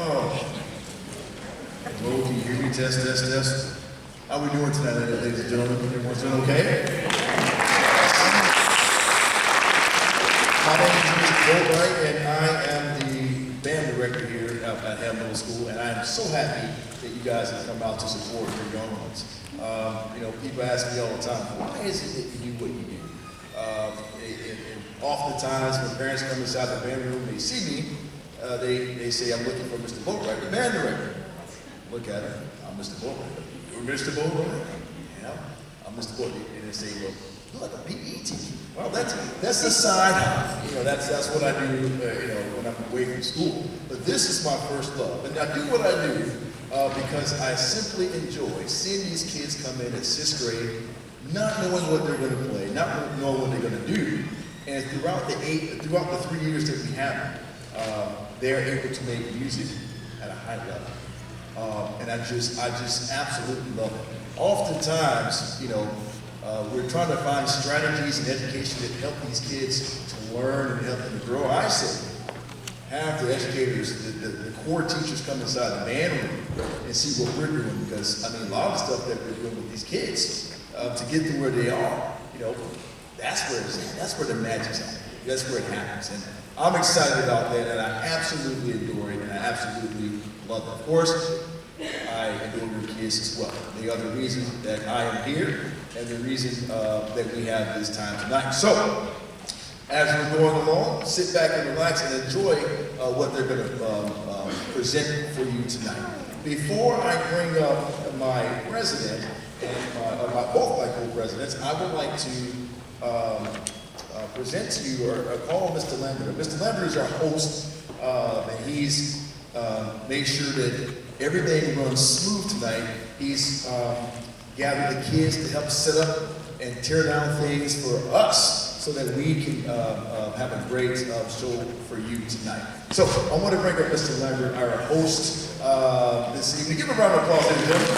Oh. Hello, can you hear me? Test, test, test. How we doing tonight, ladies and gentlemen? Everyone's doing okay? My name is Mr. Goldbright, and I am the band director here at Hale Middle School, and I am so happy that you guys have come out to support your young ones. People ask me all the time, why is it that you do what you do? And oftentimes, when parents come inside the band room, they see me, they say, I'm looking for Mr. Goldbright, the band director. Look at him, I'm Mr. Goldbright. You're Mr. Goldbright? Yeah, I'm Mr. Goldbright. And they say, well, you're like a PE teacher. Well, that's the side. That's what I do, when I'm away from school. But this is my first love. And I do what I do because I simply enjoy seeing these kids come in at 6th grade, not knowing what they're going to play, not knowing what they're going to do. And throughout the 3 years that we have, they're able to make music at a high level. And I just absolutely love it. Oftentimes, we're trying to find strategies and education that help these kids to learn and help them to grow. I say, have the educators, the core teachers come inside the band room and see what we're doing, because a lot of stuff that we're doing with these kids to get them where they are, that's where it's at. That's where the magic's at. That's where it happens. And I'm excited about that, and I absolutely adore it, and I absolutely love it. Of course, I adore your kids as well. They are the reason that I am here, and the reason that we have this time tonight. So, as we're going along, sit back and relax and enjoy what they're going to present for you tonight. Before I bring up my president and both my co-presidents, I would like to present to you or call Mr. Lambert. Mr. Lambert is our host, and he's made sure that everything runs smooth tonight. He's gathered the kids to help set up and tear down things for us so that we can have a great show for you tonight. So I want to bring up Mr. Lambert, our host this evening. Give him a round of applause, ladies and gentlemen.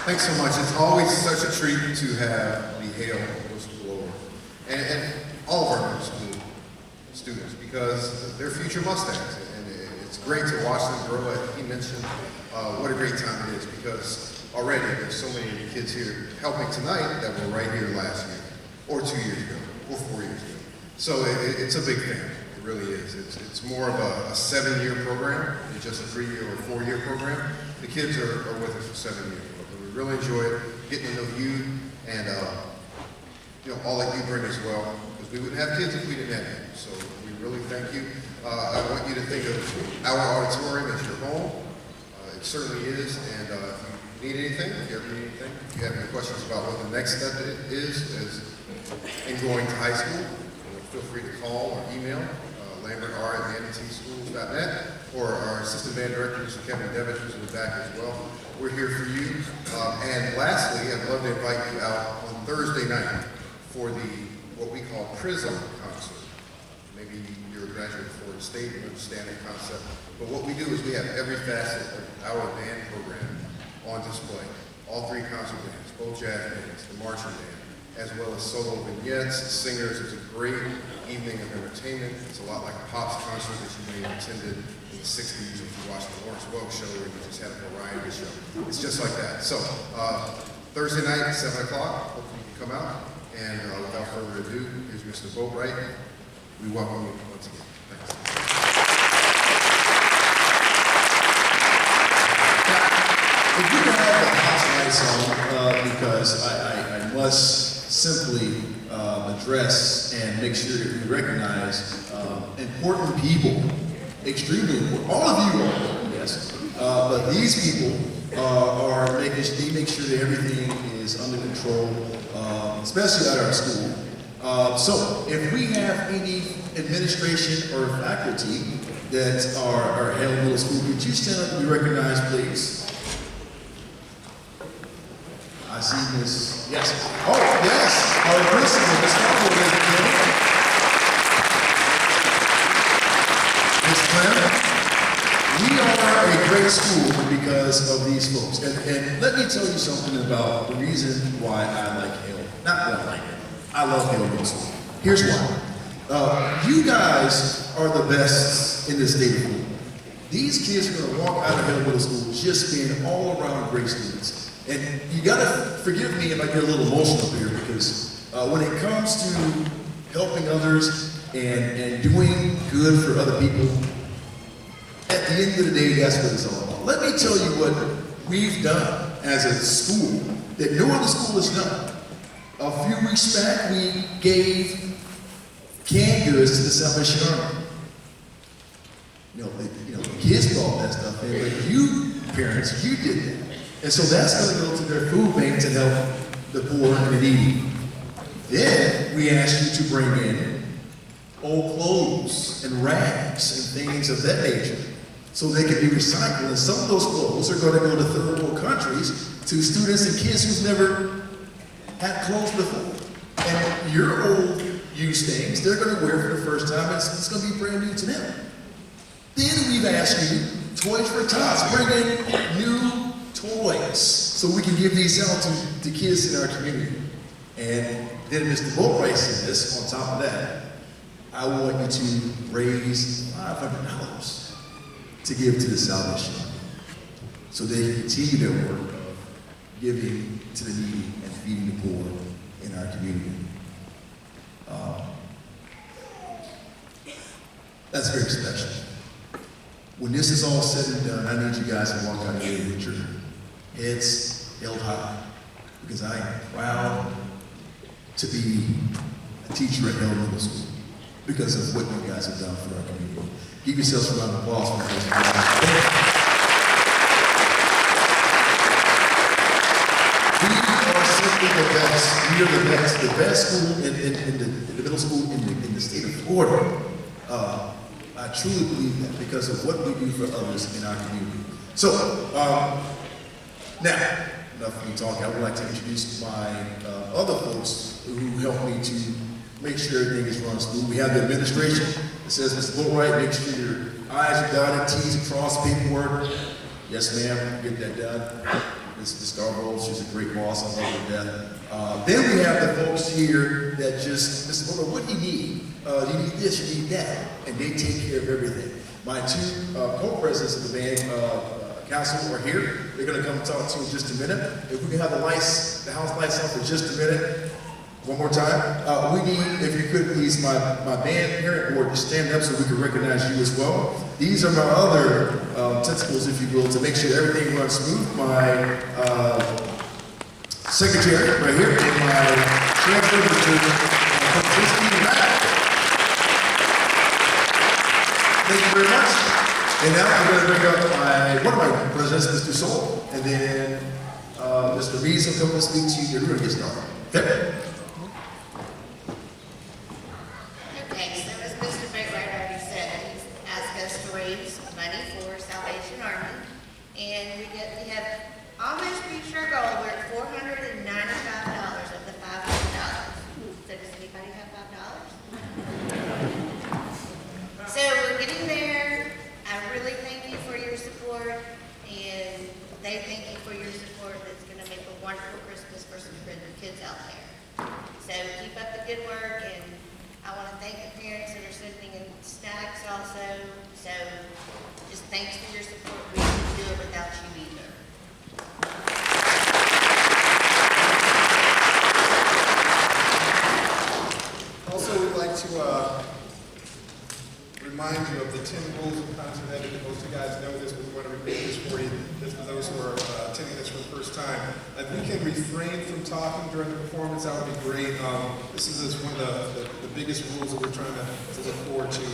Thanks so much. It's always such a treat to have the Hale Middle School and all of our middle school students, because they're future Mustangs, and it's great to watch them grow. Like he mentioned, what a great time it is, because already there's so many kids here helping tonight that were right here last year, or 2 years ago, or 4 years ago. So it's a big family. It really is. It's more of a 7-year program than just a 3-year or 4-year program. The kids are with us for 7 years. We really enjoy getting to know you and all that you bring as well, because we wouldn't have kids if we didn't have you. So we really thank you. I want you to think of our auditorium as your home. It certainly is. And if you need anything, if you ever need anything, if you have any questions about what the next step is in going to high school, feel free to call or email Lambert R at manatee-schools.net, or our assistant band director, Mr. Kevin Devitt, who's in the back as well. We're here for you. And lastly, I'd love to invite you out on Thursday night for what we call PRISM concert. Maybe you're a graduate of Florida State and understand the concept. But what we do is we have every facet of our band program on display. All 3 concert bands, both jazz bands, the marching band, as well as solo vignettes, singers. It's a great evening of entertainment. It's a lot like a Pops concert that you may have attended in the 60s if you watched the Lawrence Welk show, or you just had a variety show. It's just like that. So Thursday night at 7 o'clock, hopefully you can come out. And without further ado, here's Mr. Goldbright. We welcome you once again. Thanks. If you can have the house lights on, because I must simply address and make sure that we recognize important people, extremely important. All of you are important, yes, but these people they make sure that everything is under control, especially at our school. So if we have any administration or faculty that are Hale Middle School, could you stand up and be recognized, please? I see Miss, yes. Oh, yes, our principal, Ms. Harwood, Ms. Clem. We are a great school because of these folks. And let me tell you something about the reason why I like Hale. not that I like it. I love Hale Middle School. Here's why. You guys are the best in the state of Florida. These kids are going to walk out of Hale Middle School just being all around great students. And you got to forgive me if I get a little emotional here, because when it comes to helping others and doing good for other people, at the end of the day, that's what it's all about. Let me tell you what we've done as a school that no other school has done. A few weeks back, we gave canned goods to the Salvation Army. The kids brought that stuff in, but you, parents, you did that. And so that's going to go to their food bank to help the poor and the needy. Then we asked you to bring in old clothes and rags and things of that nature so they can be recycled. And some of those clothes are going to go to third world countries to students and kids who's never had clothes before. And your old used things, they're going to wear for the first time, and it's going to be brand new to them. Then we've asked you, Toys for Tots, bring in new toys so we can give these out to kids in our community. And then Mr. Boatwright says, on top of that, I want you to raise $500 to give to the Salvation Army so they can continue their work of giving to the needy and feeding the poor in our community. That's very special. When this is all said and done, I need you guys to walk out here with your heads held high, because I am proud to be a teacher at Hale Middle School because of what you guys have done for our community. Give yourselves a round of applause for this. We are simply the best. We are the best school in the middle school in the state of Florida. I truly believe that because of what we do for others in our community. So, now, enough of me talking. I would like to introduce my other folks who help me to make sure everything is run smooth. We have the administration. It says, Mr. Boatwright, make sure your I's are dotted, T's across paperwork. Yes, ma'am, get that done. Ms. Scarborough, she's a great boss. I love her to death. Then we have the folks here that just, Mr. Boatwright, what do you need? You need this, you need that. And they take care of everything. My two co-presidents of the band council are here. They're going to come talk to you in just a minute. If we can have the house lights on for just a minute. One more time. We need, if you could please, my band parent board to stand up so we can recognize you as well. These are my other tentacles, if you will, to make sure everything runs smooth. My secretary right here, and my treasurer, Mr. Christine Rapp. Thank you very much. And now I'm going to bring up one of my presidents, Mr. Soul, and then Mr. Reeves will come and speak to you. We're going to get started. Okay? Okay, so as Mr. Boatwright already said, he's asked us to raise money for Salvation Army, and we have almost reached our goal. We're at $495 of the $500. So does anybody have $5? So we're getting there. I really thank you for your support, and they thank you for your support. That's going to make a wonderful Christmas for some kids out there. So keep up the good work, and I want to thank the parents that are sending in snacks also. So just thanks for your support. We couldn't do it without you either. Also, we'd like to remind you of the 10 rules of concert etiquette. Most of you guys know this, but we want to repeat this for you, just for those who are attending this for the first time. If we can refrain from talking during the performance, that would be great. This is one of the biggest rules that we're trying to look forward to.